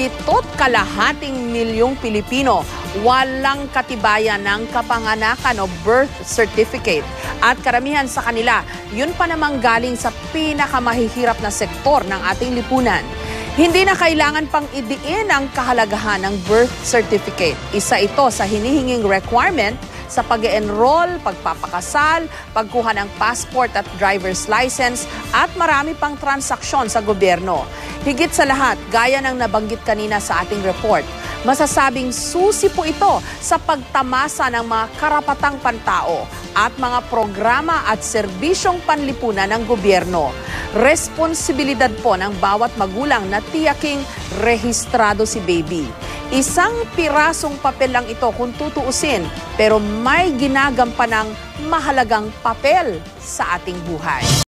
7.2 milyong Pilipino walang katibayan ng kapanganakan o birth certificate. At karamihan sa kanila, yun pa namang galing sa pinakamahihirap na sektor ng ating lipunan. Hindi na kailangan pang idiin ang kahalagahan ng birth certificate. Isa ito sa hinihinging requirement sa pag-enroll, pagpapakasal, pagkuha ng passport at driver's license at marami pang transaksyon sa gobyerno. Higit sa lahat, gaya ng nabanggit kanina sa ating report, masasabing susi po ito sa pagtamasa ng mga karapatang pantao at mga programa at serbisyong panlipunan ng gobyerno. Responsibilidad po ng bawat magulang na tiyaking rehistrado si baby. Isang pirasong papel lang ito kung tutuusin, pero may ginagampanang mahalagang papel sa ating buhay.